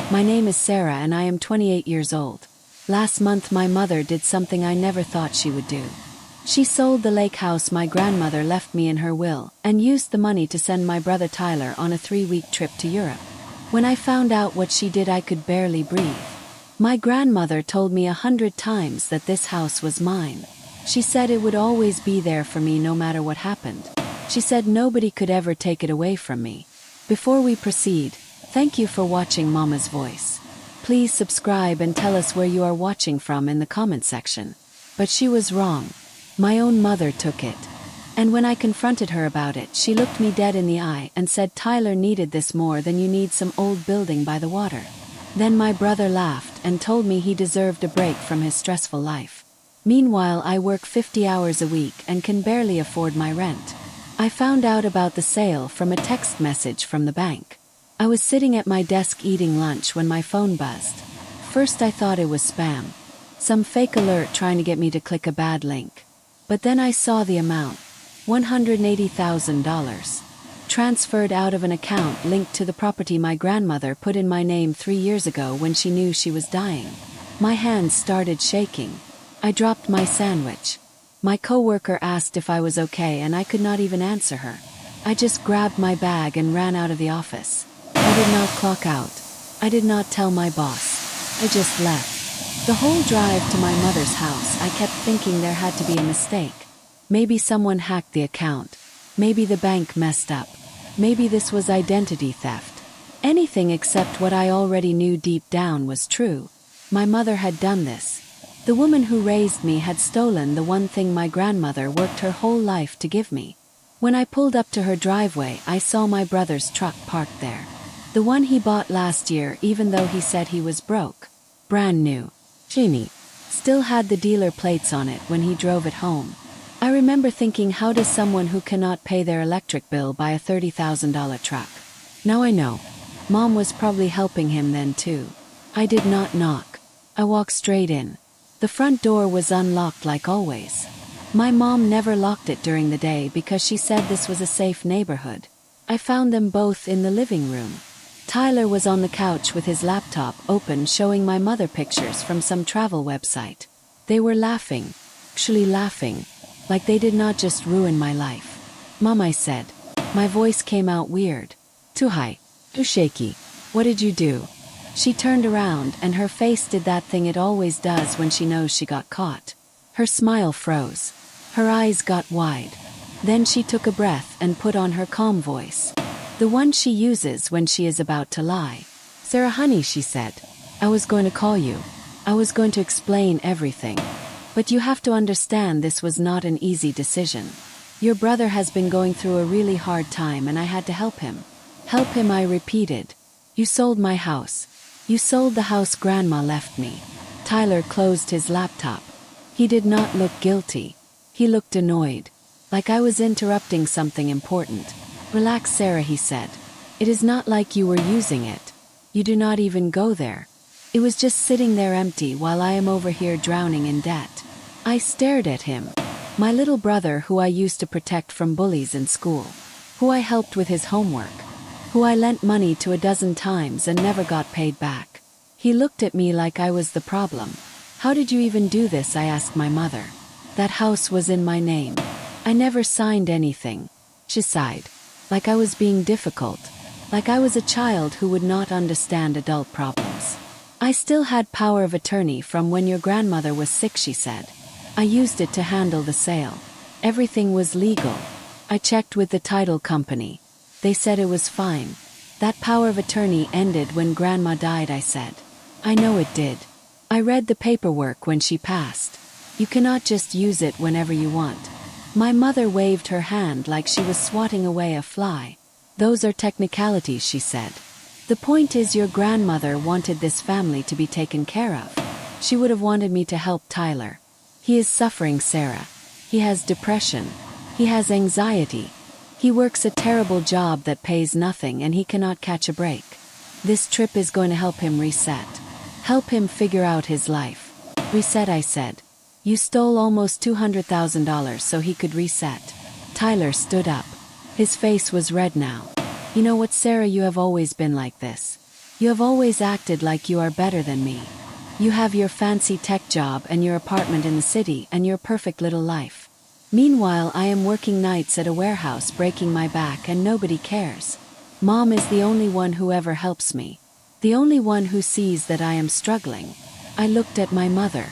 My name is Sarah and I am 28 years old. Last month my mother did something I never thought she would do. She sold the lake house my grandmother left me in her will and used the money to send my brother Tyler on a 3-week trip to Europe. When I found out what she did, I could barely breathe. My grandmother told me 100 times that this house was mine. She said it would always be there for me no matter what happened. She said nobody could ever take it away from me. Before we proceed, thank you for watching Mama's Voice. Please subscribe and tell us where you are watching from in the comment section. But she was wrong. My own mother took it. And when I confronted her about it, she looked me dead in the eye and said Tyler needed this more than you need some old building by the water. Then my brother laughed and told me he deserved a break from his stressful life. Meanwhile, I work 50 hours a week and can barely afford my rent. I found out about the sale from a text message from the bank. I was sitting at my desk eating lunch when my phone buzzed. First I thought it was spam. Some fake alert trying to get me to click a bad link. But then I saw the amount. $180,000. Transferred out of an account linked to the property my grandmother put in my name 3 years ago when she knew she was dying. My hands started shaking. I dropped my sandwich. My coworker asked if I was okay and I could not even answer her. I just grabbed my bag and ran out of the office. I did not clock out. I did not tell my boss. I just left. The whole drive to my mother's house, I kept thinking there had to be a mistake. Maybe someone hacked the account. Maybe the bank messed up. Maybe this was identity theft. Anything except what I already knew deep down was true. My mother had done this. The woman who raised me had stolen the one thing my grandmother worked her whole life to give me. When I pulled up to her driveway, I saw my brother's truck parked there. The one he bought last year, even though he said he was broke. Brand new. Shiny. Still had the dealer plates on it when he drove it home. I remember thinking, how does someone who cannot pay their electric bill buy a $30,000 truck? Now I know. Mom was probably helping him then too. I did not knock. I walked straight in. The front door was unlocked like always. My mom never locked it during the day because she said this was a safe neighborhood. I found them both in the living room. Tyler was on the couch with his laptop open, showing my mother pictures from some travel website. They were laughing. Actually laughing. Like they did not just ruin my life. Mom, I said. My voice came out weird. Too high. Too shaky. What did you do? She turned around and her face did that thing it always does when she knows she got caught. Her smile froze. Her eyes got wide. Then she took a breath and put on her calm voice. The one she uses when she is about to lie. Sarah, honey, she said. I was going to call you. I was going to explain everything. But you have to understand this was not an easy decision. Your brother has been going through a really hard time and I had to help him. Help him, I repeated. You sold my house. You sold the house Grandma left me. Tyler closed his laptop. He did not look guilty. He looked annoyed. Like I was interrupting something important. Relax, Sarah, he said. It is not like you were using it. You do not even go there. It was just sitting there empty while I am over here drowning in debt. I stared at him. My little brother, who I used to protect from bullies in school. Who I helped with his homework. Who I lent money to 12 times and never got paid back. He looked at me like I was the problem. How did you even do this? I asked my mother. That house was in my name. I never signed anything. She sighed. Like I was being difficult. Like I was a child who would not understand adult problems. I still had power of attorney from when your grandmother was sick, she said. I used it to handle the sale. Everything was legal. I checked with the title company. They said it was fine. That power of attorney ended when Grandma died, I said. I know it did. I read the paperwork when she passed. You cannot just use it whenever you want. My mother waved her hand like she was swatting away a fly. Those are technicalities, she said. The point is, your grandmother wanted this family to be taken care of. She would have wanted me to help Tyler. He is suffering, Sarah. He has depression. He has anxiety. He works a terrible job that pays nothing and he cannot catch a break. This trip is going to help him reset. Help him figure out his life. Reset, I said. You stole almost $200,000 so he could reset. Tyler stood up. His face was red now. You know what, Sarah, you have always been like this. You have always acted like you are better than me. You have your fancy tech job and your apartment in the city and your perfect little life. Meanwhile, I am working nights at a warehouse breaking my back and nobody cares. Mom is the only one who ever helps me. The only one who sees that I am struggling. I looked at my mother.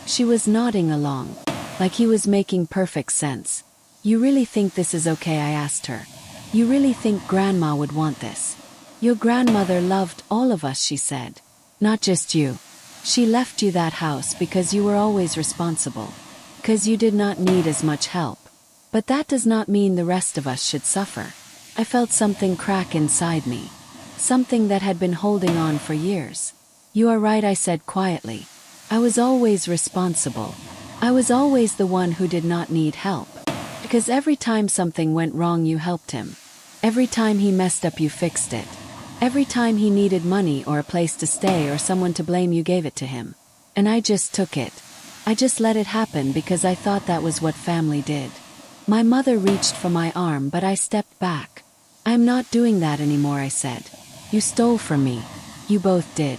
She was nodding along, like he was making perfect sense. You really think this is okay? I asked her. You really think Grandma would want this? Your grandmother loved all of us, she said. Not just you. She left you that house because you were always responsible. Because you did not need as much help. But that does not mean the rest of us should suffer. I felt something crack inside me. Something that had been holding on for years. You are right, I said quietly. I was always responsible. I was always the one who did not need help. Because every time something went wrong you helped him. Every time he messed up you fixed it. Every time he needed money or a place to stay or someone to blame you gave it to him. And I just took it. I just let it happen because I thought that was what family did. My mother reached for my arm but I stepped back. I am not doing that anymore, I said. You stole from me. You both did.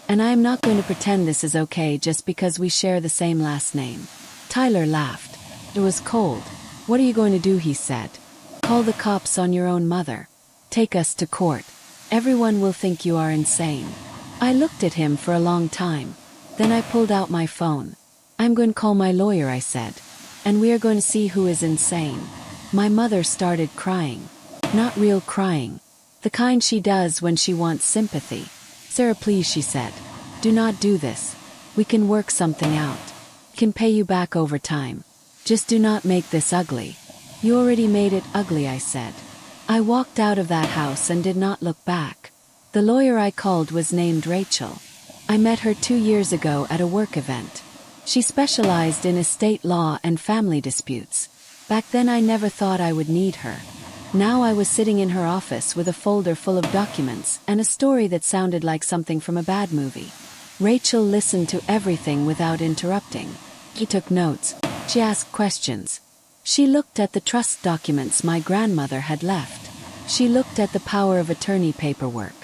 And I am not going to pretend this is okay just because we share the same last name. Tyler laughed. It was cold. What are you going to do? He said. Call the cops on your own mother. Take us to court. Everyone will think you are insane. I looked at him for a long time. Then I pulled out my phone. I'm going to call my lawyer, I said. And we are going to see who is insane. My mother started crying. Not real crying. The kind she does when she wants sympathy. Sarah, please, she said. Do not do this. We can work something out. Can pay you back over time. Just do not make this ugly. You already made it ugly, I said. I walked out of that house and did not look back. The lawyer I called was named Rachel. I met her 2 years ago at a work event. She specialized in estate law and family disputes. Back then I never thought I would need her. Now I was sitting in her office with a folder full of documents and a story that sounded like something from a bad movie. Rachel listened to everything without interrupting. She took notes. She asked questions. She looked at the trust documents my grandmother had left. She looked at the power of attorney paperwork.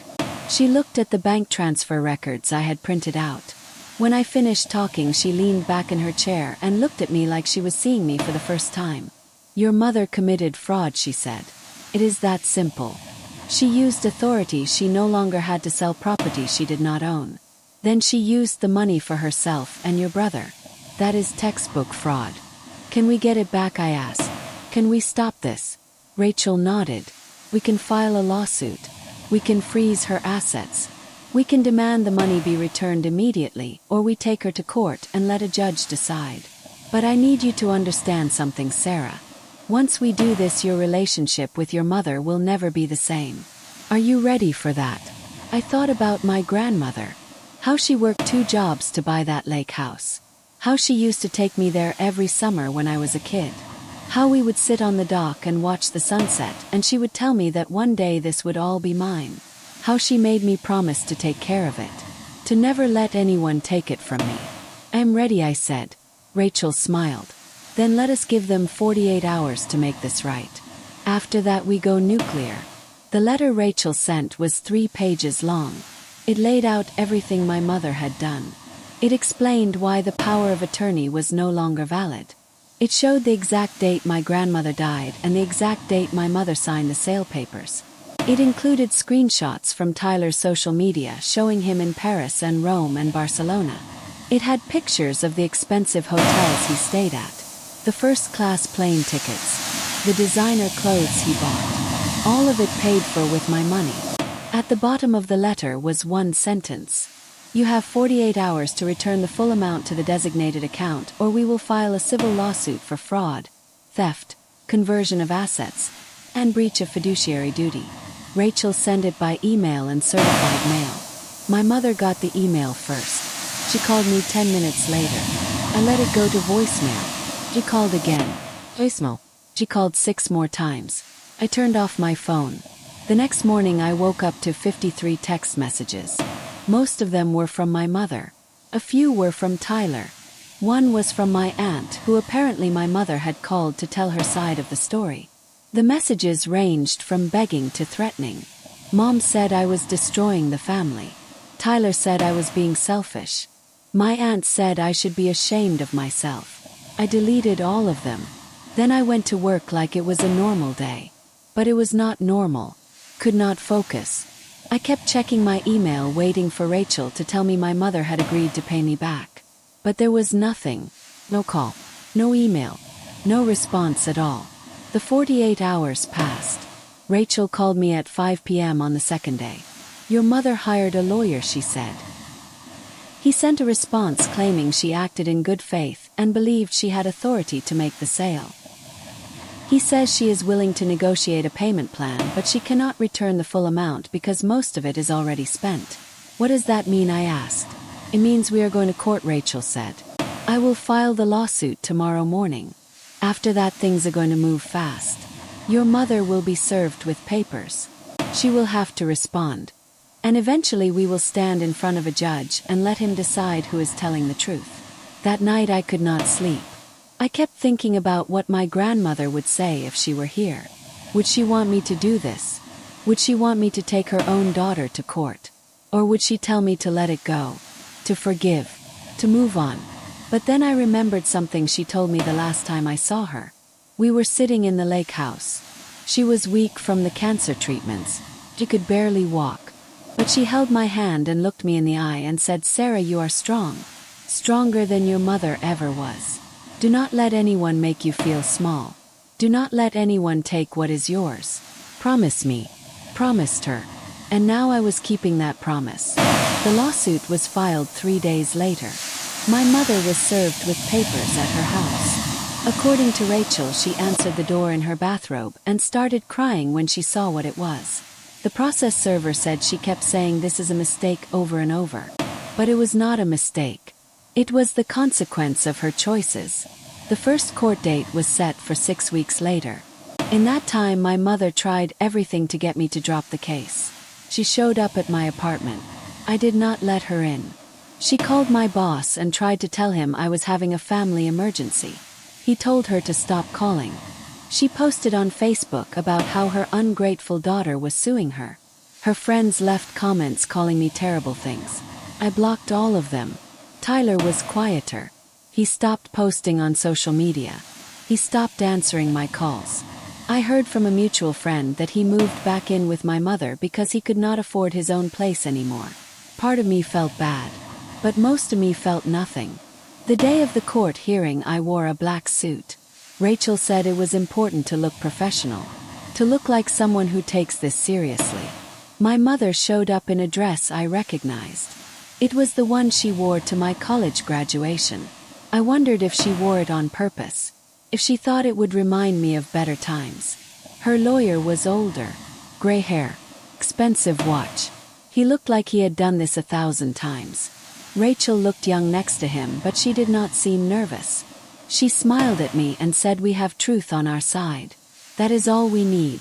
She looked at the bank transfer records I had printed out. When I finished talking, she leaned back in her chair and looked at me like she was seeing me for the first time. Your mother committed fraud, she said. It is that simple. She used authority. She no longer had to sell property she did not own. Then she used the money for herself and your brother. That is textbook fraud. Can we get it back? I asked. Can we stop this? Rachel nodded. We can file a lawsuit. We can freeze her assets. We can demand the money be returned immediately, or we take her to court and let a judge decide. But I need you to understand something, Sarah. Once we do this, your relationship with your mother will never be the same. Are you ready for that? I thought about my grandmother. How she worked 2 jobs to buy that lake house. How she used to take me there every summer when I was a kid. How we would sit on the dock and watch the sunset, and she would tell me that one day this would all be mine. How she made me promise to take care of it. To never let anyone take it from me. I am ready, I said. Rachel smiled. Then let us give them 48 hours to make this right. After that we go nuclear. The letter Rachel sent was 3 pages long. It laid out everything my mother had done. It explained why the power of attorney was no longer valid. It showed the exact date my grandmother died and the exact date my mother signed the sale papers. It included screenshots from Tyler's social media showing him in Paris and Rome and Barcelona. It had pictures of the expensive hotels he stayed at, the first-class plane tickets, the designer clothes he bought, all of it paid for with my money. At the bottom of the letter was one sentence. You have 48 hours to return the full amount to the designated account, or we will file a civil lawsuit for fraud, theft, conversion of assets, and breach of fiduciary duty. Rachel sent it by email and certified mail. My mother got the email first. She called me 10 minutes later. I let it go to voicemail. She called again. Voicemail. She called 6 more times. I turned off my phone. The next morning I woke up to 53 text messages. Most of them were from my mother. A few were from Tyler. One was from my aunt, who apparently my mother had called to tell her side of the story. The messages ranged from begging to threatening. Mom said I was destroying the family. Tyler said I was being selfish. My aunt said I should be ashamed of myself. I deleted all of them. Then I went to work like it was a normal day. But it was not normal. Could not focus. I kept checking my email waiting for Rachel to tell me my mother had agreed to pay me back. But there was nothing. No call. No email. No response at all. The 48 hours passed. Rachel called me at 5 p.m. on the second day. Your mother hired a lawyer, she said. He sent a response claiming she acted in good faith and believed she had authority to make the sale. He says she is willing to negotiate a payment plan, but she cannot return the full amount because most of it is already spent. What does that mean? I asked. It means we are going to court, Rachel said. I will file the lawsuit tomorrow morning. After that, things are going to move fast. Your mother will be served with papers. She will have to respond. And eventually we will stand in front of a judge and let him decide who is telling the truth. That night I could not sleep. I kept thinking about what my grandmother would say if she were here. Would she want me to do this? Would she want me to take her own daughter to court? Or would she tell me to let it go? To forgive? To move on? But then I remembered something she told me the last time I saw her. We were sitting in the lake house. She was weak from the cancer treatments. She could barely walk. But she held my hand and looked me in the eye and said, Sarah, you are strong. Stronger than your mother ever was. Do not let anyone make you feel small. Do not let anyone take what is yours. Promise me. Promised her. And now I was keeping that promise. The lawsuit was filed 3 days later. My mother was served with papers at her house. According to Rachel, she answered the door in her bathrobe and started crying when she saw what it was. The process server said she kept saying this is a mistake over and over. But it was not a mistake. It was the consequence of her choices. The first court date was set for 6 weeks later. In that time, my mother tried everything to get me to drop the case. She showed up at my apartment. I did not let her in. She called my boss and tried to tell him I was having a family emergency. He told her to stop calling. She posted on Facebook about how her ungrateful daughter was suing her. Her friends left comments calling me terrible things. I blocked all of them. Tyler was quieter. He stopped posting on social media. He stopped answering my calls. I heard from a mutual friend that he moved back in with my mother because he could not afford his own place anymore. Part of me felt bad, but most of me felt nothing. The day of the court hearing, I wore a black suit. Rachel said it was important to look professional, to look like someone who takes this seriously. My mother showed up in a dress I recognized. It was the one she wore to my college graduation. I wondered if she wore it on purpose, if she thought it would remind me of better times. Her lawyer was older, gray hair, expensive watch. He looked like he had done this 1,000 times. Rachel looked young next to him, but she did not seem nervous. She smiled at me and said, we have truth on our side. That is all we need.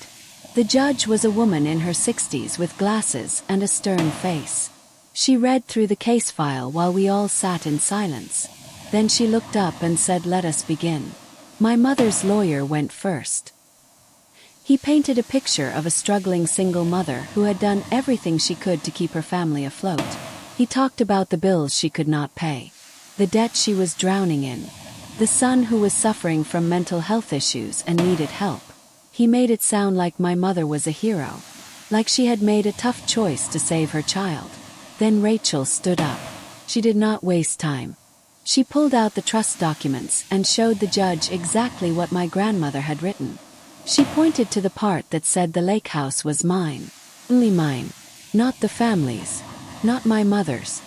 The judge was a woman in her 60s with glasses and a stern face. She read through the case file while we all sat in silence. Then she looked up and said, let us begin. My mother's lawyer went first. He painted a picture of a struggling single mother who had done everything she could to keep her family afloat. He talked about the bills she could not pay, the debt she was drowning in, the son who was suffering from mental health issues and needed help. He made it sound like my mother was a hero, like she had made a tough choice to save her child. Then Rachel stood up. She did not waste time. She pulled out the trust documents and showed the judge exactly what my grandmother had written. She pointed to the part that said the lake house was mine. Only mine. Not the family's. Not my mother's.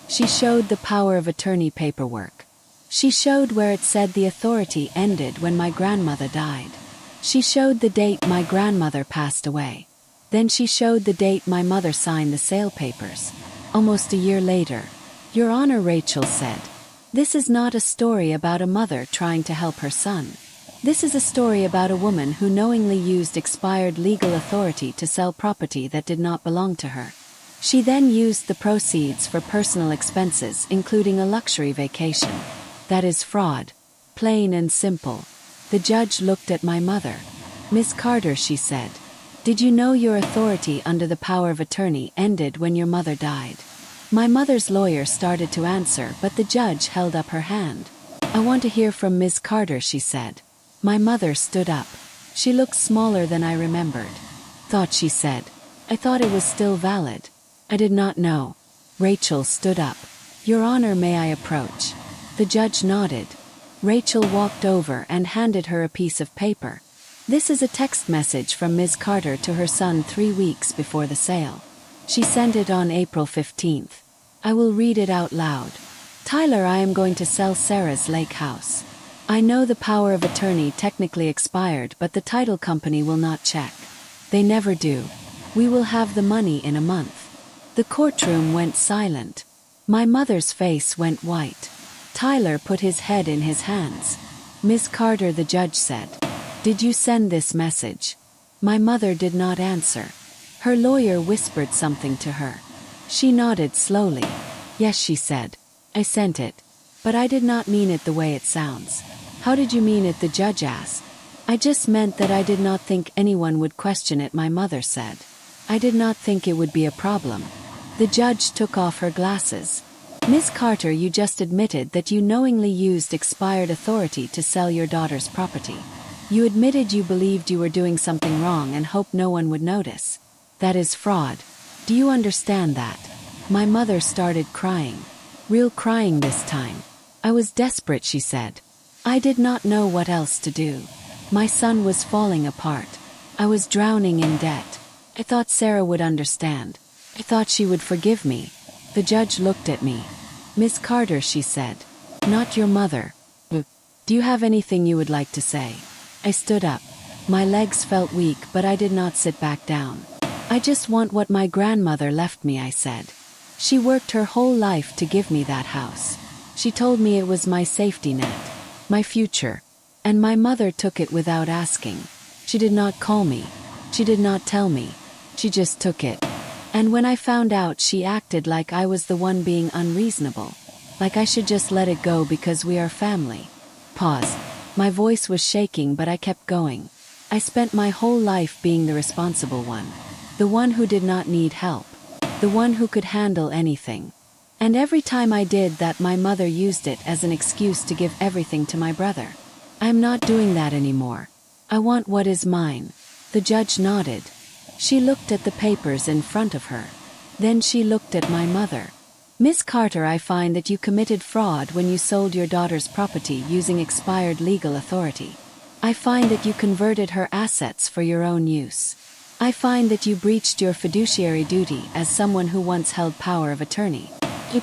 She showed the power of attorney paperwork. She showed where it said the authority ended when my grandmother died. She showed the date my grandmother passed away. Then she showed the date my mother signed the sale papers. Almost a year later. Your Honor, Rachel said, this is not a story about a mother trying to help her son. This is a story about a woman who knowingly used expired legal authority to sell property that did not belong to her. She then used the proceeds for personal expenses, including a luxury vacation. That is fraud. Plain and simple. The judge looked at my mother. Miss Carter, she said, Did you know your authority under the power of attorney ended when your mother died? My mother's lawyer started to answer, but the judge held up her hand. I want to hear from Ms. Carter, she said. My mother stood up. She looked smaller than I remembered. Thought, she said. I thought it was still valid. I did not know. Rachel stood up. Your Honor, may I approach? The judge nodded. Rachel walked over and handed her a piece of paper. This is a text message from Ms. Carter to her son 3 weeks before the sale. She sent it on April 15th. I will read it out loud. Tyler, I am going to sell Sarah's lake house. I know the power of attorney technically expired, but the title company will not check. They never do. We will have the money in a month. The courtroom went silent. My mother's face went white. Tyler put his head in his hands. Ms. Carter, the judge said. Did you send this message? My mother did not answer. Her lawyer whispered something to her. She nodded slowly. Yes, she said. I sent it. But I did not mean it the way it sounds. How did you mean it? The judge asked. I just meant that I did not think anyone would question it, my mother said. I did not think it would be a problem. The judge took off her glasses. Ms. Carter, you just admitted that you knowingly used expired authority to sell your daughter's property. You admitted you believed you were doing something wrong and hoped no one would notice. That is fraud. Do you understand that? My mother started crying. Real crying this time. I was desperate, she said. I did not know what else to do. My son was falling apart. I was drowning in debt. I thought Sarah would understand. I thought she would forgive me. The judge looked at me. Miss Carter, she said. Not your mother. Do you have anything you would like to say? I stood up. My legs felt weak, but I did not sit back down. I just want what my grandmother left me, I said. She worked her whole life to give me that house. She told me it was my safety net, my future. And my mother took it without asking. She did not call me. She did not tell me. She just took it. And when I found out, she acted like I was the one being unreasonable. Like I should just let it go because we are family. Pause. My voice was shaking, but I kept going. I spent my whole life being the responsible one. The one who did not need help. The one who could handle anything. And every time I did that, my mother used it as an excuse to give everything to my brother. I am not doing that anymore. I want what is mine. The judge nodded. She looked at the papers in front of her. Then she looked at my mother. Miss Carter, I find that you committed fraud when you sold your daughter's property using expired legal authority. I find that you converted her assets for your own use. I find that you breached your fiduciary duty as someone who once held power of attorney.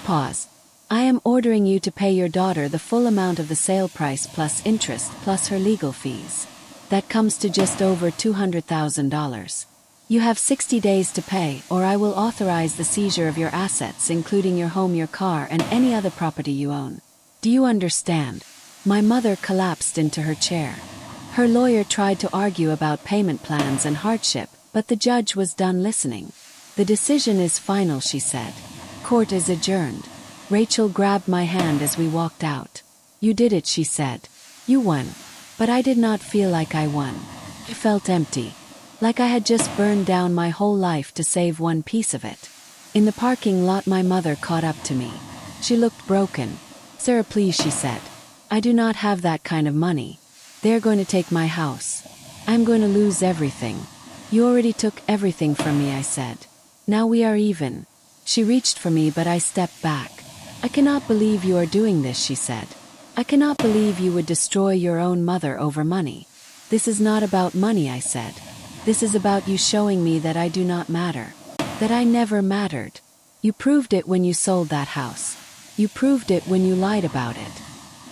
Pause. I am ordering you to pay your daughter the full amount of the sale price plus interest plus her legal fees. That comes to just over $200,000. You have 60 days to pay, or I will authorize the seizure of your assets, including your home, your car, and any other property you own. Do you understand? My mother collapsed into her chair. Her lawyer tried to argue about payment plans and hardship, but the judge was done listening. The decision is final, she said. Court is adjourned. Rachel grabbed my hand as we walked out. You did it, she said. You won. But I did not feel like I won. I felt empty. Like I had just burned down my whole life to save one piece of it. In the parking lot, my mother caught up to me. She looked broken. Sarah, please, she said. I do not have that kind of money. They're going to take my house. I'm going to lose everything. You already took everything from me, I said. Now we are even. She reached for me, but I stepped back. I cannot believe you are doing this, she said. I cannot believe you would destroy your own mother over money. This is not about money, I said. This is about you showing me that I do not matter. That I never mattered. You proved it when you sold that house. You proved it when you lied about it.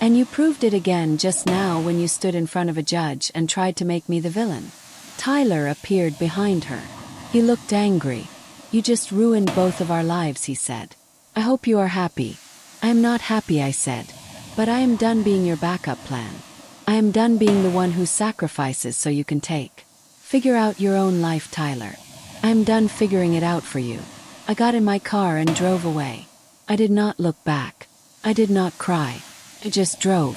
And you proved it again just now when you stood in front of a judge and tried to make me the villain. Tyler appeared behind her. He looked angry. You just ruined both of our lives, he said. I hope you are happy. I am not happy, I said. But I am done being your backup plan. I am done being the one who sacrifices so you can take. Figure out your own life, Tyler. I am done figuring it out for you. I got in my car and drove away. I did not look back. I did not cry. I just drove.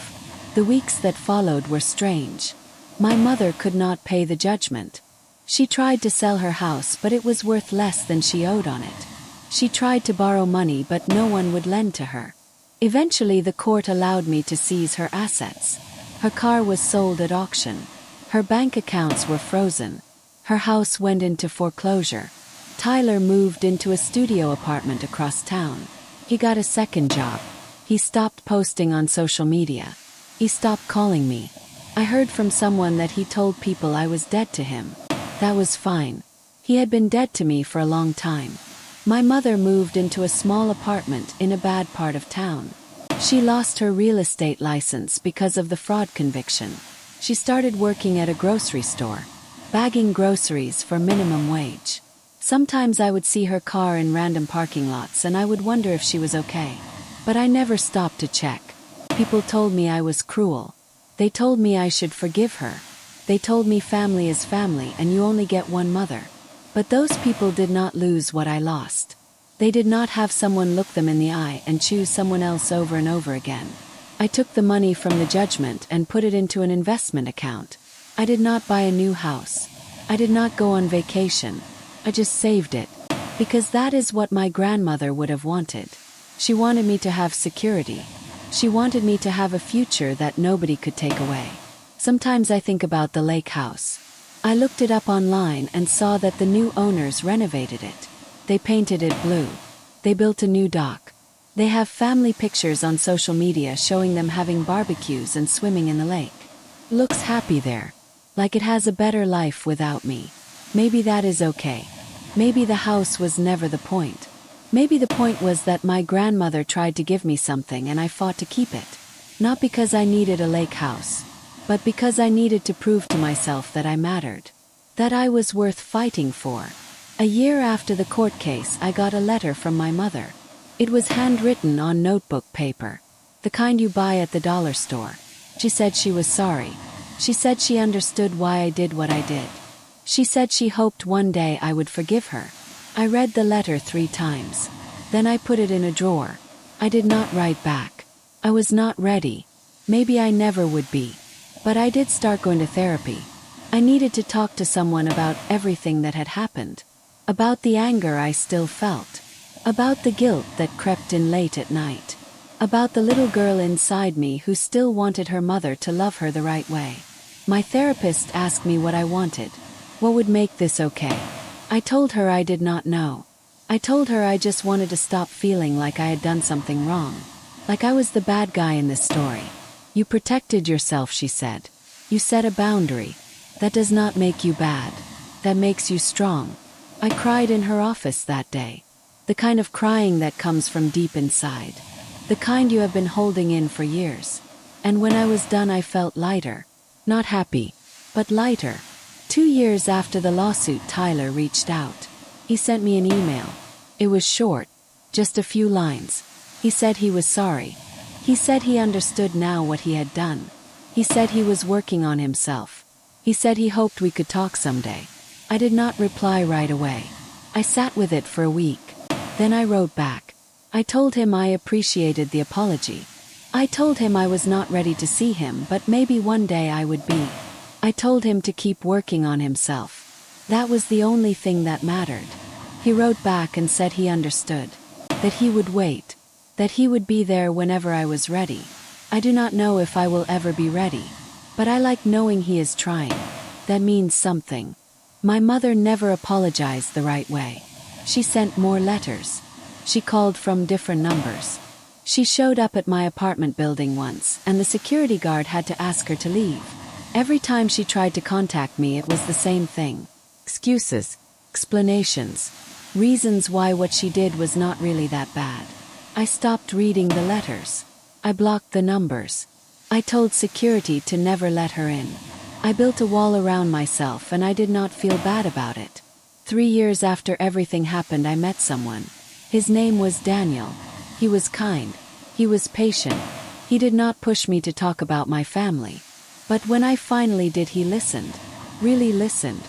The weeks that followed were strange. My mother could not pay the judgment. She tried to sell her house, but it was worth less than she owed on it. She tried to borrow money, but no one would lend to her. Eventually, the court allowed me to seize her assets. Her car was sold at auction. Her bank accounts were frozen. Her house went into foreclosure. Tyler moved into a studio apartment across town. He got a second job. He stopped posting on social media. He stopped calling me. I heard from someone that he told people I was dead to him. That was fine. He had been dead to me for a long time. My mother moved into a small apartment in a bad part of town. She lost her real estate license because of the fraud conviction. She started working at a grocery store, bagging groceries for minimum wage. Sometimes I would see her car in random parking lots and I would wonder if she was okay. But I never stopped to check. People told me I was cruel. They told me I should forgive her. They told me family is family and you only get one mother. But those people did not lose what I lost. They did not have someone look them in the eye and choose someone else over and over again. I took the money from the judgment and put it into an investment account. I did not buy a new house. I did not go on vacation. I just saved it. Because that is what my grandmother would have wanted. She wanted me to have security. She wanted me to have a future that nobody could take away. Sometimes I think about the lake house. I looked it up online and saw that the new owners renovated it. They painted it blue. They built a new dock. They have family pictures on social media showing them having barbecues and swimming in the lake. Looks happy there. Like it has a better life without me. Maybe that is okay. Maybe the house was never the point. Maybe the point was that my grandmother tried to give me something and I fought to keep it. Not because I needed a lake house, but because I needed to prove to myself that I mattered. That I was worth fighting for. A year after the court case, I got a letter from my mother. It was handwritten on notebook paper, the kind you buy at the dollar store. She said she was sorry. She said she understood why I did what I did. She said she hoped one day I would forgive her. I read the letter 3 times. Then I put it in a drawer. I did not write back. I was not ready. Maybe I never would be. But I did start going to therapy. I needed to talk to someone about everything that had happened. About the anger I still felt. About the guilt that crept in late at night. About the little girl inside me who still wanted her mother to love her the right way. My therapist asked me what I wanted. What would make this okay? I told her I did not know. I told her I just wanted to stop feeling like I had done something wrong. Like I was the bad guy in this story. You protected yourself, she said. You set a boundary. That does not make you bad. That makes you strong. I cried in her office that day. The kind of crying that comes from deep inside. The kind you have been holding in for years. And when I was done, I felt lighter. Not happy, but lighter. 2 years after the lawsuit, Tyler reached out. He sent me an email. It was short, just a few lines. He said he was sorry. He said he understood now what he had done. He said he was working on himself. He said he hoped we could talk someday. I did not reply right away. I sat with it for a week. Then I wrote back. I told him I appreciated the apology. I told him I was not ready to see him, but maybe one day I would be. I told him to keep working on himself. That was the only thing that mattered. He wrote back and said he understood. That he would wait. That he would be there whenever I was ready. I do not know if I will ever be ready. But I like knowing he is trying. That means something. My mother never apologized the right way. She sent more letters. She called from different numbers. She showed up at my apartment building once, and the security guard had to ask her to leave. Every time she tried to contact me, it was the same thing. Excuses, explanations, reasons why what she did was not really that bad. I stopped reading the letters. I blocked the numbers. I told security to never let her in. I built a wall around myself and I did not feel bad about it. 3 years after everything happened, I met someone. His name was Daniel. He was kind. He was patient. He did not push me to talk about my family. But when I finally did, he listened. Really listened.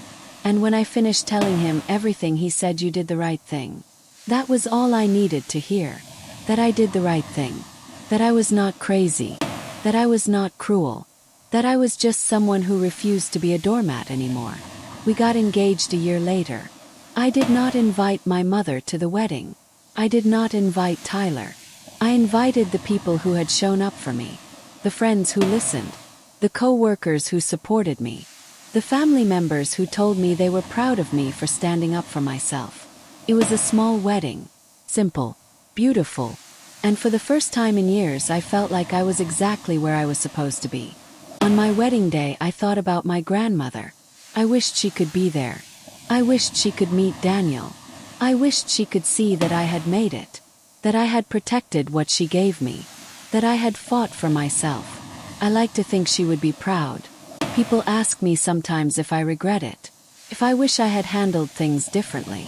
And when I finished telling him everything, he said, "You did the right thing." That was all I needed to hear. That I did the right thing. That I was not crazy. That I was not cruel. That I was just someone who refused to be a doormat anymore. We got engaged a year later. I did not invite my mother to the wedding. I did not invite Tyler. I invited the people who had shown up for me, the friends who listened, the co-workers who supported me, the family members who told me they were proud of me for standing up for myself. It was a small wedding, simple, beautiful, and for the first time in years I felt like I was exactly where I was supposed to be. On my wedding day I thought about my grandmother. I wished she could be there. I wished she could meet Daniel. I wished she could see that I had made it, that I had protected what she gave me, that I had fought for myself. I like to think she would be proud. People ask me sometimes if I regret it, if I wish I had handled things differently,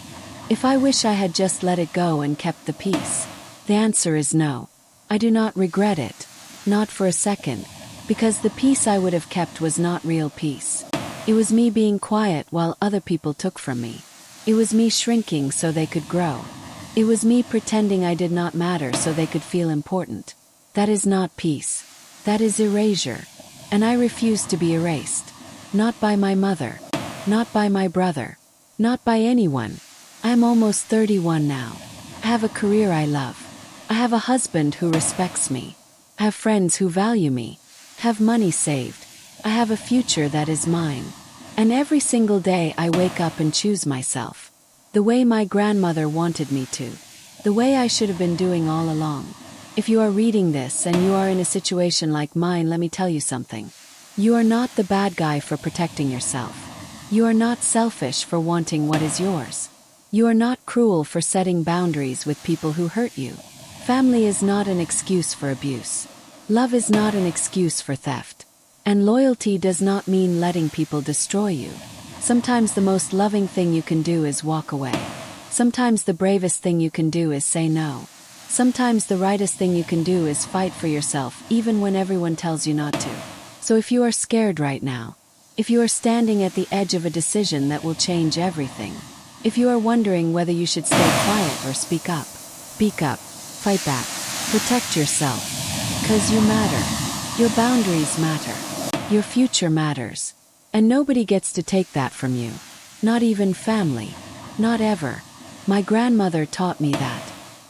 if I wish I had just let it go and kept the peace. The answer is no. I do not regret it, not for a second, because the peace I would have kept was not real peace. It was me being quiet while other people took from me. It was me shrinking so they could grow. It was me pretending I did not matter so they could feel important. That is not peace. That is erasure. And I refuse to be erased. Not by my mother. Not by my brother. Not by anyone. I am almost 31 now. I have a career I love. I have a husband who respects me. I have friends who value me. I have money saved. I have a future that is mine. And every single day I wake up and choose myself. The way my grandmother wanted me to. The way I should have been doing all along. If you are reading this and you are in a situation like mine, let me tell you something. You are not the bad guy for protecting yourself. You are not selfish for wanting what is yours. You are not cruel for setting boundaries with people who hurt you. Family is not an excuse for abuse. Love is not an excuse for theft. And loyalty does not mean letting people destroy you. Sometimes the most loving thing you can do is walk away. Sometimes the bravest thing you can do is say no. Sometimes the rightest thing you can do is fight for yourself even when everyone tells you not to. So if you are scared right now, if you are standing at the edge of a decision that will change everything, if you are wondering whether you should stay quiet or speak up, fight back, protect yourself. Because you matter. Your boundaries matter. Your future matters. And nobody gets to take that from you. Not even family. Not ever. My grandmother taught me that.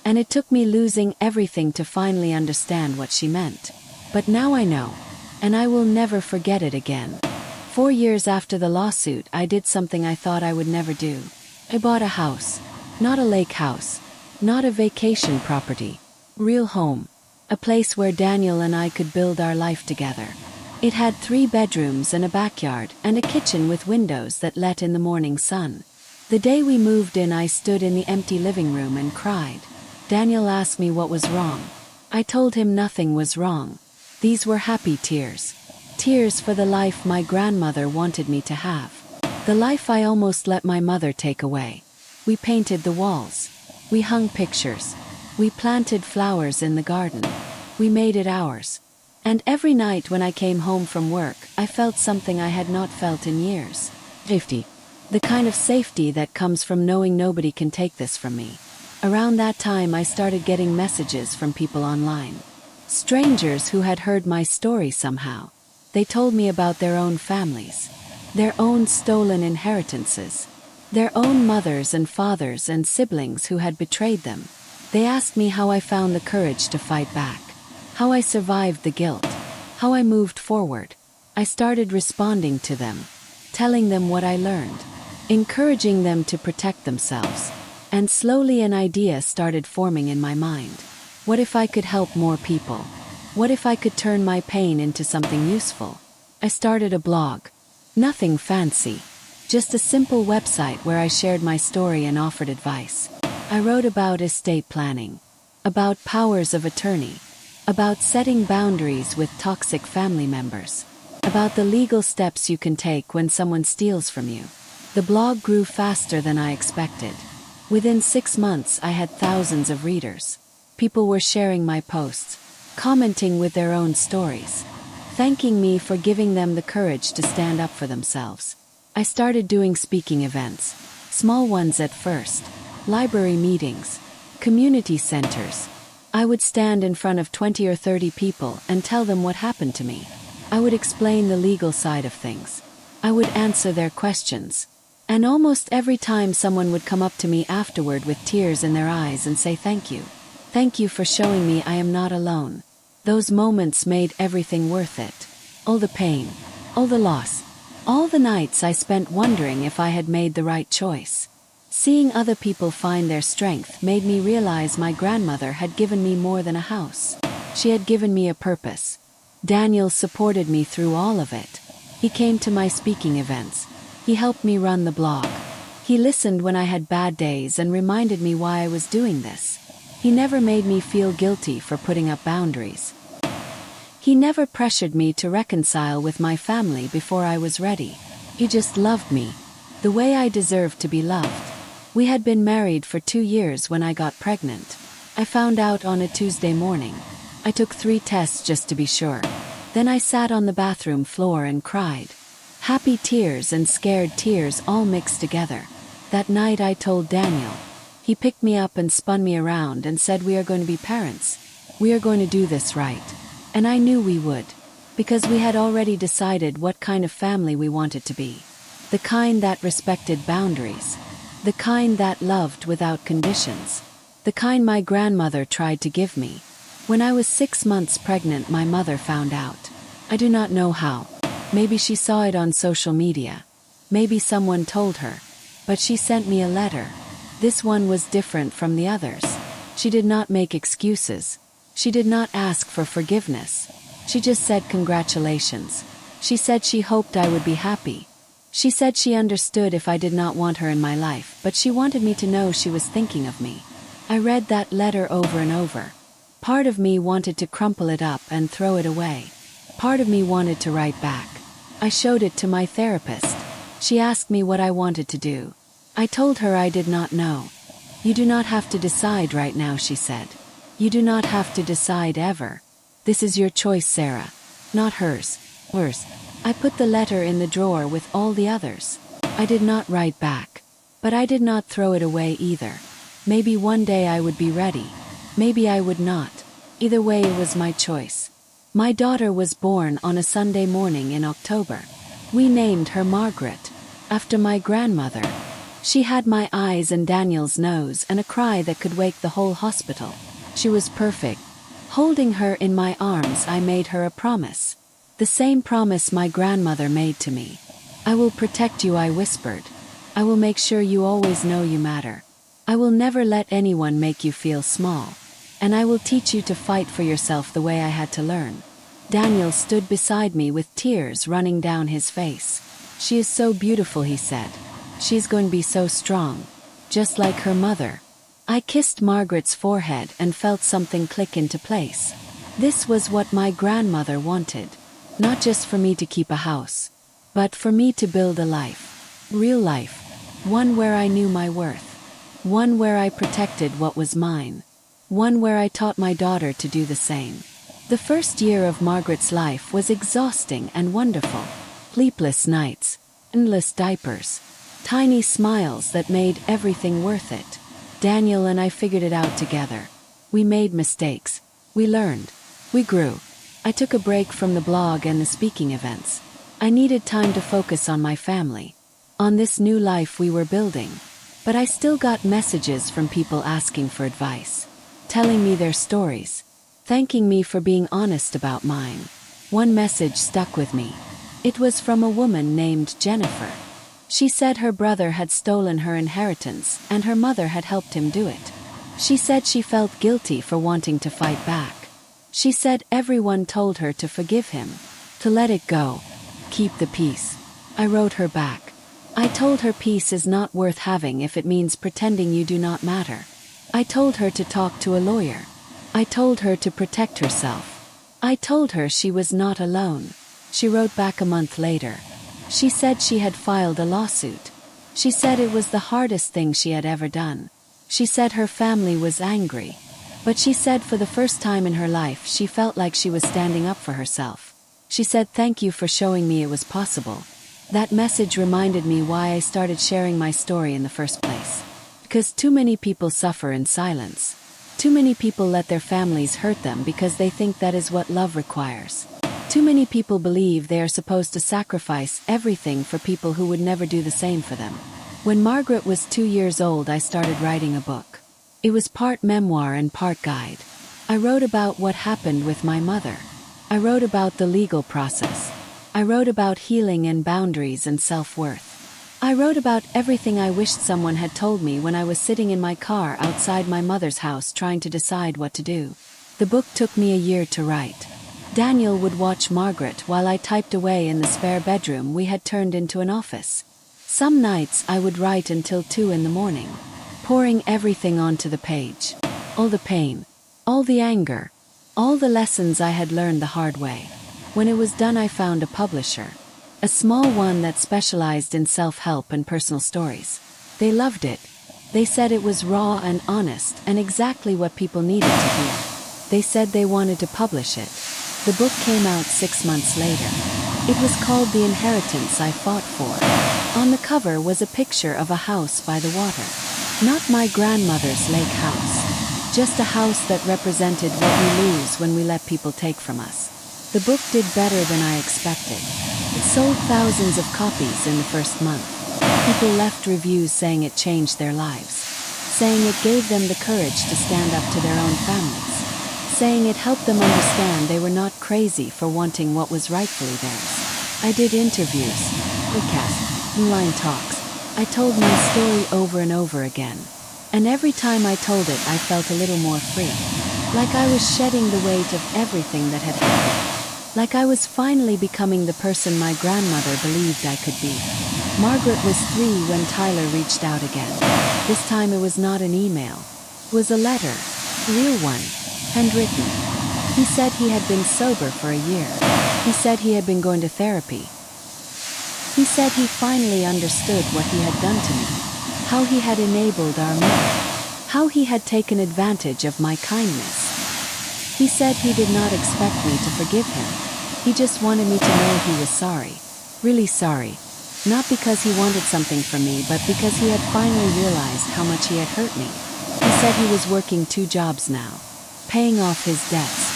And it took me losing everything to finally understand what she meant. But now I know. And I will never forget it again. 4 years after the lawsuit, I did something I thought I would never do. I bought a house. Not a lake house. Not a vacation property. Real home. A place where Daniel and I could build our life together. It had 3 bedrooms and a backyard and a kitchen with windows that let in the morning sun. The day we moved in, I stood in the empty living room and cried. Daniel asked me what was wrong. I told him nothing was wrong. These were happy tears. Tears for the life my grandmother wanted me to have. The life I almost let my mother take away. We painted the walls. We hung pictures. We planted flowers in the garden. We made it ours. And every night when I came home from work, I felt something I had not felt in years. Safety. The kind of safety that comes from knowing nobody can take this from me. Around that time I started getting messages from people online. Strangers who had heard my story somehow. They told me about their own families. Their own stolen inheritances. Their own mothers and fathers and siblings who had betrayed them. They asked me how I found the courage to fight back. How I survived the guilt. How I moved forward. I started responding to them. Telling them what I learned. Encouraging them to protect themselves. And slowly an idea started forming in my mind. What if I could help more people? What if I could turn my pain into something useful? I started a blog. Nothing fancy. Just a simple website where I shared my story and offered advice. I wrote about estate planning. About powers of attorney. About setting boundaries with toxic family members. About the legal steps you can take when someone steals from you. The blog grew faster than I expected. Within 6 months I had thousands of readers. People were sharing my posts, commenting with their own stories, thanking me for giving them the courage to stand up for themselves. I started doing speaking events, small ones at first, library meetings, community centers. I would stand in front of 20 or 30 people and tell them what happened to me. I would explain the legal side of things. I would answer their questions. And almost every time someone would come up to me afterward with tears in their eyes and say thank you. Thank you for showing me I am not alone. Those moments made everything worth it. All the pain, all the loss, all the nights I spent wondering if I had made the right choice. Seeing other people find their strength made me realize my grandmother had given me more than a house. She had given me a purpose. Daniel supported me through all of it. He came to my speaking events. He helped me run the blog. He listened when I had bad days and reminded me why I was doing this. He never made me feel guilty for putting up boundaries. He never pressured me to reconcile with my family before I was ready. He just loved me, the way I deserved to be loved. We had been married for 2 years when I got pregnant. I found out on a Tuesday morning. I took 3 tests just to be sure. Then I sat on the bathroom floor and cried. Happy tears and scared tears all mixed together. That night I told Daniel. He picked me up and spun me around and said, we are going to be parents. We are going to do this right. And I knew we would. Because we had already decided what kind of family we wanted to be. The kind that respected boundaries. The kind that loved without conditions. The kind my grandmother tried to give me. When I was 6 months pregnant, my mother found out. I do not know how. Maybe she saw it on social media. Maybe someone told her. But she sent me a letter. This one was different from the others. She did not make excuses. She did not ask for forgiveness. She just said congratulations. She said she hoped I would be happy. She said she understood if I did not want her in my life, but she wanted me to know she was thinking of me. I read that letter over and over. Part of me wanted to crumple it up and throw it away. Part of me wanted to write back. I showed it to my therapist. She asked me what I wanted to do. I told her I did not know. You do not have to decide right now, she said. You do not have to decide ever. This is your choice, Sarah. Not hers. Hers. I put the letter in the drawer with all the others. I did not write back. But I did not throw it away either. Maybe one day I would be ready. Maybe I would not. Either way, it was my choice. My daughter was born on a Sunday morning in October. We named her Margaret, after my grandmother. She had my eyes and Daniel's nose and a cry that could wake the whole hospital. She was perfect. Holding her in my arms, I made her a promise. The same promise my grandmother made to me. I will protect you, I whispered. I will make sure you always know you matter. I will never let anyone make you feel small. And I will teach you to fight for yourself the way I had to learn. Daniel stood beside me with tears running down his face. She is so beautiful, he said. She's going to be so strong. Just like her mother. I kissed Margaret's forehead and felt something click into place. This was what my grandmother wanted. Not just for me to keep a house. But for me to build a life. Real life. One where I knew my worth. One where I protected what was mine. One where I taught my daughter to do the same. The first year of Margaret's life was exhausting and wonderful. Sleepless nights. Endless diapers. Tiny smiles that made everything worth it. Daniel and I figured it out together. We made mistakes. We learned. We grew. I took a break from the blog and the speaking events. I needed time to focus on my family. On this new life we were building. But I still got messages from people asking for advice. Telling me their stories. Thanking me for being honest about mine. One message stuck with me. It was from a woman named Jennifer. She said her brother had stolen her inheritance and her mother had helped him do it. She said she felt guilty for wanting to fight back. She said everyone told her to forgive him, to let it go, keep the peace. I wrote her back. I told her peace is not worth having if it means pretending you do not matter. I told her to talk to a lawyer. I told her to protect herself. I told her she was not alone. She wrote back a month later. She said she had filed a lawsuit. She said it was the hardest thing she had ever done. She said her family was angry. But she said for the first time in her life she felt like she was standing up for herself. She said thank you for showing me it was possible. That message reminded me why I started sharing my story in the first place. Because too many people suffer in silence. Too many people let their families hurt them because they think that is what love requires. Too many people believe they are supposed to sacrifice everything for people who would never do the same for them. When Margaret was 2 years old, I started writing a book. It was part memoir and part guide. I wrote about what happened with my mother. I wrote about the legal process. I wrote about healing and boundaries and self-worth. I wrote about everything I wished someone had told me when I was sitting in my car outside my mother's house trying to decide what to do. The book took me a year to write. Daniel would watch Margaret while I typed away in the spare bedroom we had turned into an office. Some nights I would write until 2 in the morning, pouring everything onto the page. All the pain, all the anger, all the lessons I had learned the hard way. When it was done, I found a publisher. A small one that specialized in self-help and personal stories. They loved it. They said it was raw and honest and exactly what people needed to hear. They said they wanted to publish it. The book came out 6 months later. It was called The Inheritance I Fought For. On the cover was a picture of a house by the water. Not my grandmother's lake house. Just a house that represented what we lose when we let people take from us. The book did better than I expected. It sold thousands of copies in the first month. People left reviews saying it changed their lives. Saying it gave them the courage to stand up to their own families. Saying it helped them understand they were not crazy for wanting what was rightfully theirs. I did interviews, podcasts, online talks. I told my story over and over again. And every time I told it, I felt a little more free. Like I was shedding the weight of everything that had happened. Like I was finally becoming the person my grandmother believed I could be. Margaret was 3 when Tyler reached out again. This time it was not an email. It was a letter. A real one. Handwritten. He said he had been sober for a year. He said he had been going to therapy. He said he finally understood what he had done to me. How he had enabled our mother. How he had taken advantage of my kindness. He said he did not expect me to forgive him. He just wanted me to know he was sorry. Really sorry. Not because he wanted something from me, but because he had finally realized how much he had hurt me. He said he was working 2 jobs now. Paying off his debts.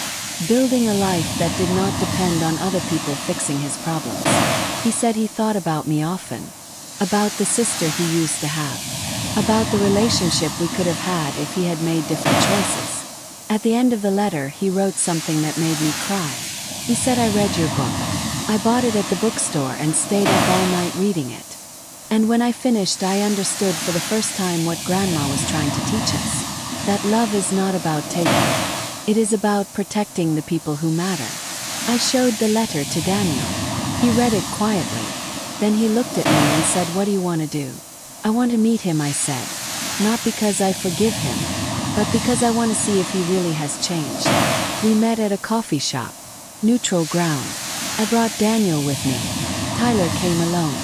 Building a life that did not depend on other people fixing his problems. He said he thought about me often. About the sister he used to have. About the relationship we could have had if he had made different choices. At the end of the letter, he wrote something that made me cry. He said, "I read your book. I bought it at the bookstore and stayed up all night reading it. And when I finished, I understood for the first time what Grandma was trying to teach us. That love is not about taking. It is about protecting the people who matter." I showed the letter to Daniel. He read it quietly. Then he looked at me and said, "What do you want to do?" "I want to meet him," I said. "Not because I forgive him, but because I want to see if he really has changed." We met at a coffee shop. Neutral ground. I brought Daniel with me. Tyler came alone.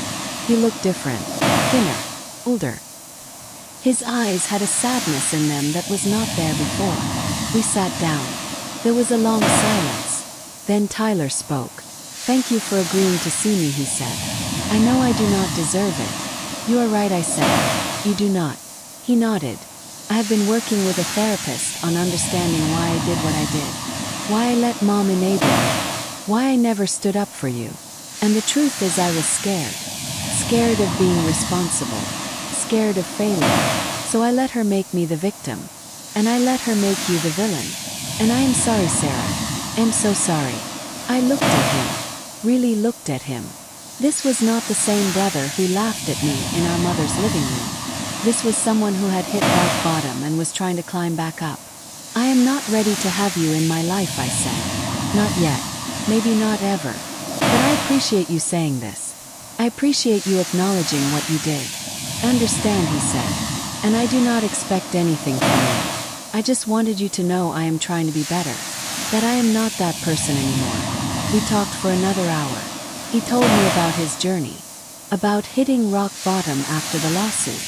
He looked different. Thinner. Older. His eyes had a sadness in them that was not there before. We sat down. There was a long silence. Then Tyler spoke. "Thank you for agreeing to see me," he said. "I know I do not deserve it." "You are right," I said. "You do not." He nodded. "I have been working with a therapist on understanding why I did what I did. Why I let Mom enable me. Why I never stood up for you. And the truth is I was scared. Scared of being responsible. Scared of failing. So I let her make me the victim. And I let her make you the villain. And I am sorry, Sarah. I'm so sorry." I looked at him. Really looked at him. This was not the same brother who laughed at me in our mother's living room. This was someone who had hit rock bottom and was trying to climb back up. "I am not ready to have you in my life," I said. "Not yet. Maybe not ever. But I appreciate you saying this. I appreciate you acknowledging what you did." "I understand," he said. "And I do not expect anything from you. I just wanted you to know I am trying to be better. That I am not that person anymore." We talked for another hour. He told me about his journey. About hitting rock bottom after the lawsuit.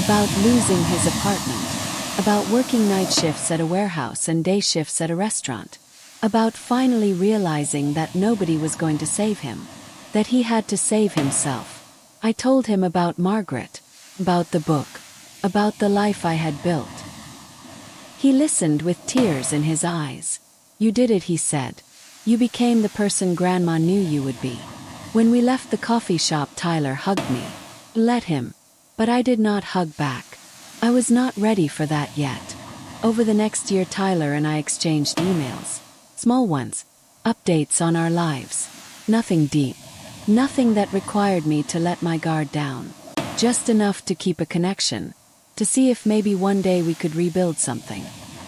About losing his apartment. About working night shifts at a warehouse and day shifts at a restaurant. About finally realizing that nobody was going to save him. That he had to save himself. I told him about Margaret. About the book. About the life I had built. He listened with tears in his eyes. "You did it," he said. "You became the person Grandma knew you would be." When we left the coffee shop, Tyler hugged me. "Let him. But I did not hug back. I was not ready for that yet. Over the next year, Tyler and I exchanged emails. Small ones. Updates on our lives. Nothing deep. Nothing that required me to let my guard down. Just enough to keep a connection. To see if maybe one day we could rebuild something.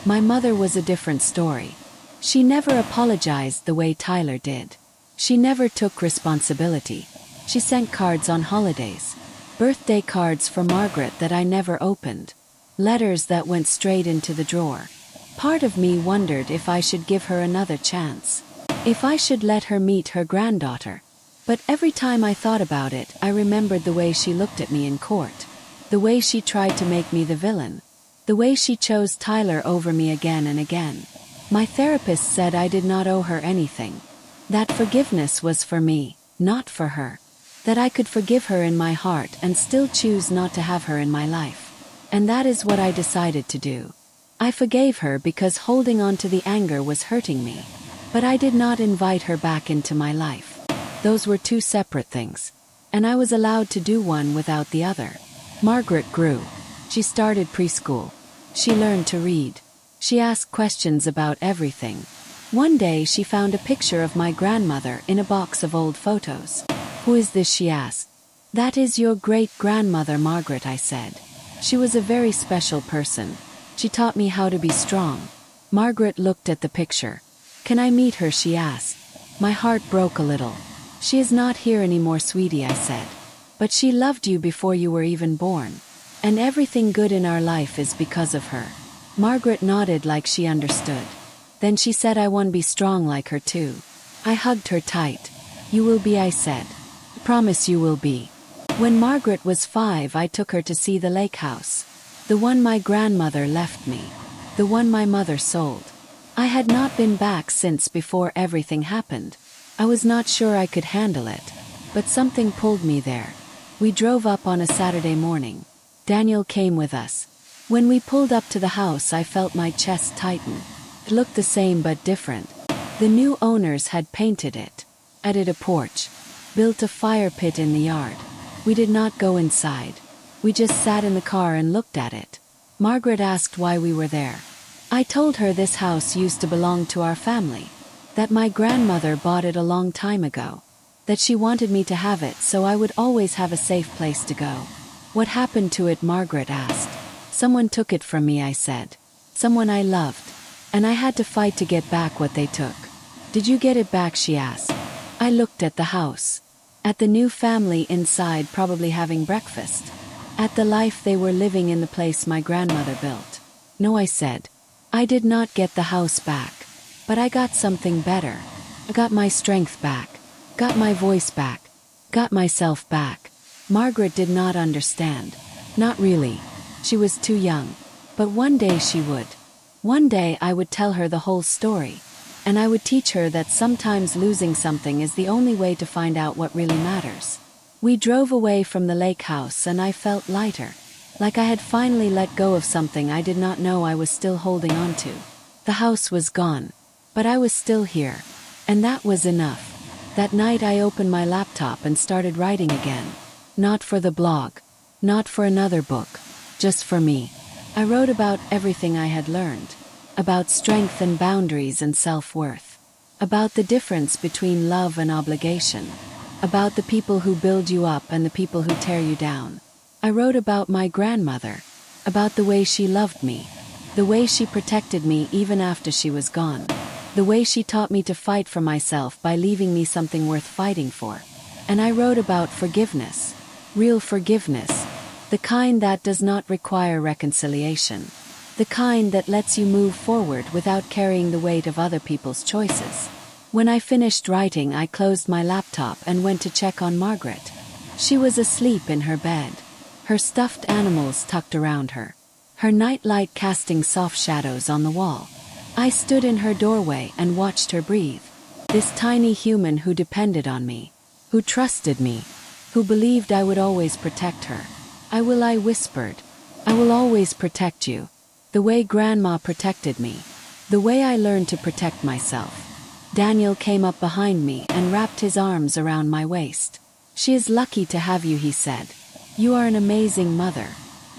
My mother was a different story. She never apologized the way Tyler did. She never took responsibility. She sent cards on holidays. Birthday cards for Margaret that I never opened. Letters that went straight into the drawer. Part of me wondered if I should give her another chance. If I should let her meet her granddaughter. But every time I thought about it, I remembered the way she looked at me in court. The way she tried to make me the villain. The way she chose Tyler over me again and again. My therapist said I did not owe her anything. That forgiveness was for me, not for her. That I could forgive her in my heart and still choose not to have her in my life. And that is what I decided to do. I forgave her because holding on to the anger was hurting me. But I did not invite her back into my life. Those were two separate things. And I was allowed to do one without the other. Margaret grew. She started preschool. She learned to read. She asked questions about everything. One day she found a picture of my grandmother in a box of old photos. "Who is this?" she asked. "That is your great-grandmother, Margaret," I said. "She was a very special person. She taught me how to be strong." Margaret looked at the picture. "Can I meet her?" she asked. My heart broke a little. "She is not here anymore, sweetie," I said. "But she loved you before you were even born. And everything good in our life is because of her." Margaret nodded like she understood. Then she said, "I want to be strong like her too." I hugged her tight. "You will be," I said. "Promise you will be." When Margaret was 5, I took her to see the lake house. The one my grandmother left me. The one my mother sold. I had not been back since before everything happened. I was not sure I could handle it. But something pulled me there. We drove up on a Saturday morning. Daniel came with us. When we pulled up to the house, I felt my chest tighten. It looked the same but different. The new owners had painted it. Added a porch. Built a fire pit in the yard. We did not go inside. We just sat in the car and looked at it. Margaret asked why we were there. I told her this house used to belong to our family. That my grandmother bought it a long time ago. That she wanted me to have it so I would always have a safe place to go. "What happened to it?" Margaret asked. "Someone took it from me," I said. "Someone I loved. And I had to fight to get back what they took." "Did you get it back?" she asked. I looked at the house. At the new family inside, probably having breakfast. At the life they were living in the place my grandmother built. "No," I said. "I did not get the house back. But I got something better. I got my strength back. Got my voice back. Got myself back." Margaret did not understand. Not really. She was too young. But one day she would. One day I would tell her the whole story. And I would teach her that sometimes losing something is the only way to find out what really matters. We drove away from the lake house and I felt lighter. Like I had finally let go of something I did not know I was still holding on to. The house was gone. But I was still here. And that was enough. That night I opened my laptop and started writing again. Not for the blog. Not for another book. Just for me. I wrote about everything I had learned. About strength and boundaries and self-worth. About the difference between love and obligation. About the people who build you up and the people who tear you down. I wrote about my grandmother. About the way she loved me. The way she protected me even after she was gone. The way she taught me to fight for myself by leaving me something worth fighting for. And I wrote about forgiveness. Real forgiveness. The kind that does not require reconciliation. The kind that lets you move forward without carrying the weight of other people's choices. When I finished writing, I closed my laptop and went to check on Margaret. She was asleep in her bed. Her stuffed animals tucked around her. Her nightlight casting soft shadows on the wall. I stood in her doorway and watched her breathe. This tiny human who depended on me. Who trusted me. Who believed I would always protect her. I whispered. "I will always protect you. The way Grandma protected me. The way I learned to protect myself." Daniel came up behind me and wrapped his arms around my waist. "She is lucky to have you," he said. You are an amazing mother.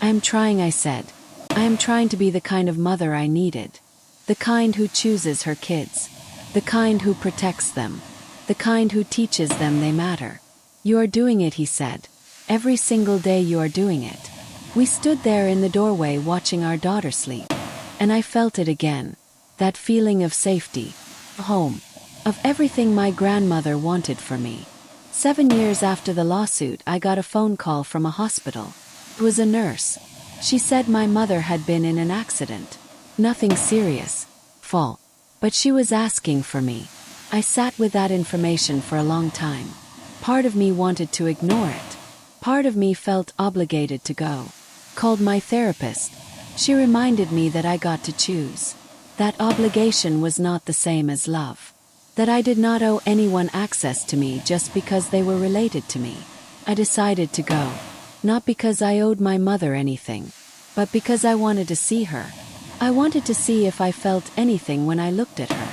I am trying, I said. I am trying to be the kind of mother I needed. The kind who chooses her kids. The kind who protects them. The kind who teaches them they matter. You are doing it, he said. Every single day you are doing it. We stood there in the doorway watching our daughter sleep. And I felt it again. That feeling of safety. Home. Of everything my grandmother wanted for me. 7 years after the lawsuit, I got a phone call from a hospital. It was a nurse. She said my mother had been in an accident. Nothing serious. Fall. But she was asking for me. I sat with that information for a long time. Part of me wanted to ignore it. Part of me felt obligated to go. Called my therapist. She reminded me that I got to choose. That obligation was not the same as love. That I did not owe anyone access to me just because they were related to me. I decided to go. Not because I owed my mother anything, but because I wanted to see her. I wanted to see if I felt anything when I looked at her.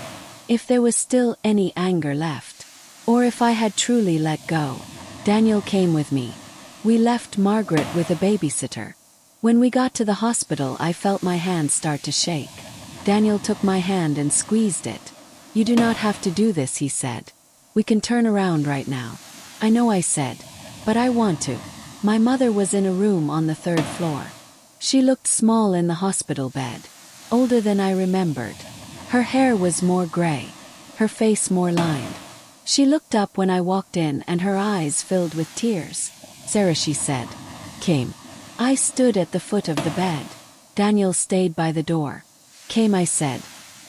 If there was still any anger left. Or if I had truly let go. Daniel came with me. We left Margaret with a babysitter. When we got to the hospital, I felt my hand start to shake. Daniel took my hand and squeezed it. You do not have to do this, he said. We can turn around right now. I know, I said. But I want to. My mother was in a room on the 3rd floor. She looked small in the hospital bed. Older than I remembered. Her hair was more gray. Her face more lined. She looked up when I walked in and her eyes filled with tears. Sarah, she said. Came. I stood at the foot of the bed. Daniel stayed by the door. Came, I said.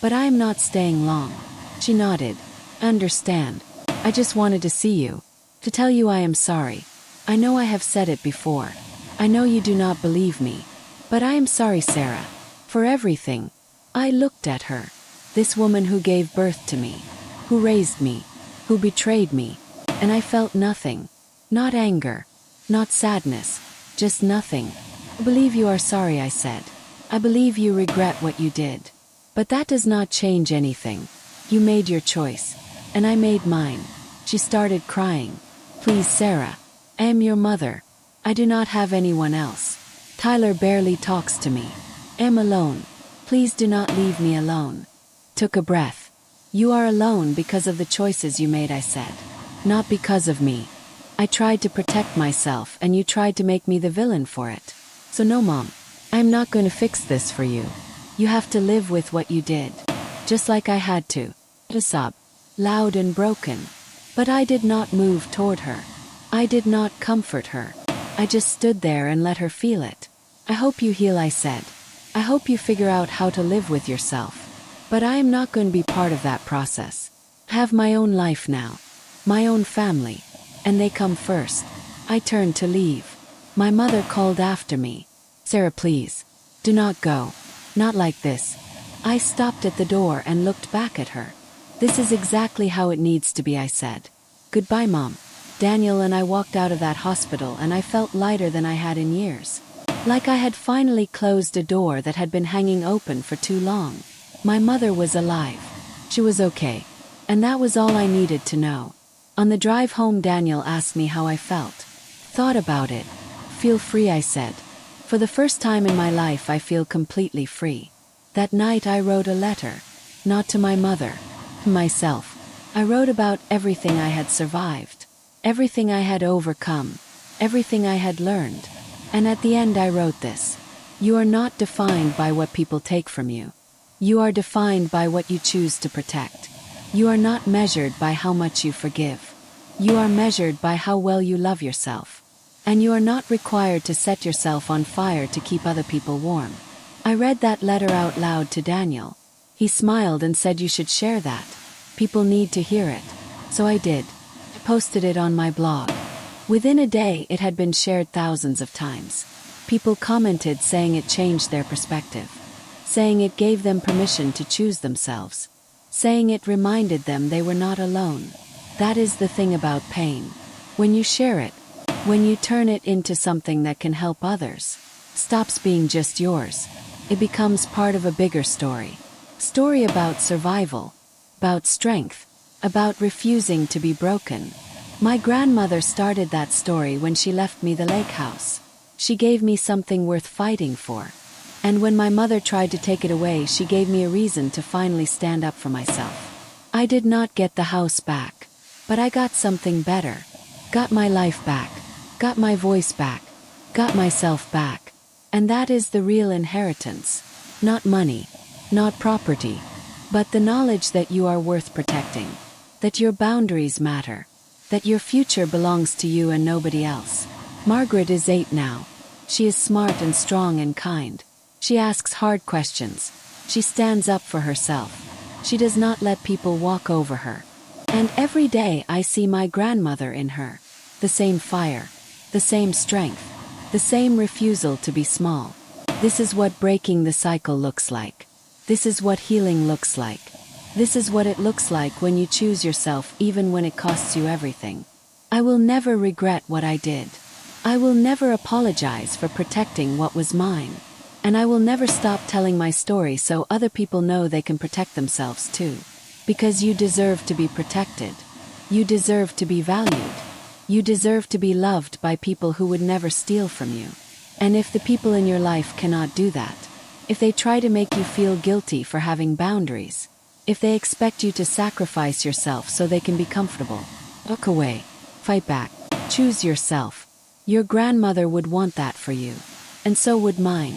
But I am not staying long. She nodded. Understand. I just wanted to see you. To tell you I am sorry. I know I have said it before. I know you do not believe me. But I am sorry, Sarah. For everything. I looked at her. This woman who gave birth to me. Who raised me. Who betrayed me. And I felt nothing. Not anger. Not sadness. Just nothing. I believe you are sorry, I said. I believe you regret what you did. But that does not change anything. You made your choice. And I made mine. She started crying. Please, Sarah. I am your mother. I do not have anyone else. Tyler barely talks to me. I am alone. Please do not leave me alone. Took a breath. You are alone because of the choices you made, I said. Not because of me. I tried to protect myself and you tried to make me the villain for it. So no, Mom. I am not going to fix this for you. You have to live with what you did. Just like I had to. A sob. Loud and broken. But I did not move toward her. I did not comfort her. I just stood there and let her feel it. I hope you heal, I said. I hope you figure out how to live with yourself. But I am not going to be part of that process. I have my own life now. My own family. And they come first. I turned to leave. My mother called after me. Sarah, please. Do not go. Not like this. I stopped at the door and looked back at her. This is exactly how it needs to be, I said. Goodbye, Mom. Daniel and I walked out of that hospital and I felt lighter than I had in years. Like I had finally closed a door that had been hanging open for too long. My mother was alive. She was okay. And that was all I needed to know. On the drive home, Daniel asked me how I felt. Thought about it. Feel free, I said. For the first time in my life, I feel completely free. That night I wrote a letter. Not to my mother. To myself. I wrote about everything I had survived. Everything I had overcome. Everything I had learned. And at the end I wrote this. You are not defined by what people take from you. You are defined by what you choose to protect. You are not measured by how much you forgive. You are measured by how well you love yourself. And you are not required to set yourself on fire to keep other people warm. I read that letter out loud to Daniel. He smiled and said you should share that. People need to hear it. So I did. I posted it on my blog. Within a day it had been shared thousands of times. People commented saying it changed their perspective. Saying it gave them permission to choose themselves. Saying it reminded them they were not alone. That is the thing about pain. When you share it, when you turn it into something that can help others, stops being just yours. It becomes part of a bigger story. Story about survival. About strength. About refusing to be broken. My grandmother started that story when she left me the lake house. She gave me something worth fighting for. And when my mother tried to take it away, she gave me a reason to finally stand up for myself. I did not get the house back, but I got something better. Got my life back. Got my voice back. Got myself back. And that is the real inheritance. Not money, not property, but the knowledge that you are worth protecting, that your boundaries matter, that your future belongs to you and nobody else. Margaret is 8 now. She is smart and strong and kind. She asks hard questions. She stands up for herself. She does not let people walk over her. And every day I see my grandmother in her. The same fire, the same strength, the same refusal to be small. This is what breaking the cycle looks like. This is what healing looks like. This is what it looks like when you choose yourself even when it costs you everything. I will never regret what I did. I will never apologize for protecting what was mine. And I will never stop telling my story so other people know they can protect themselves too. Because you deserve to be protected. You deserve to be valued. You deserve to be loved by people who would never steal from you. And if the people in your life cannot do that, if they try to make you feel guilty for having boundaries, if they expect you to sacrifice yourself so they can be comfortable, look away, fight back, choose yourself. Your grandmother would want that for you. And so would mine.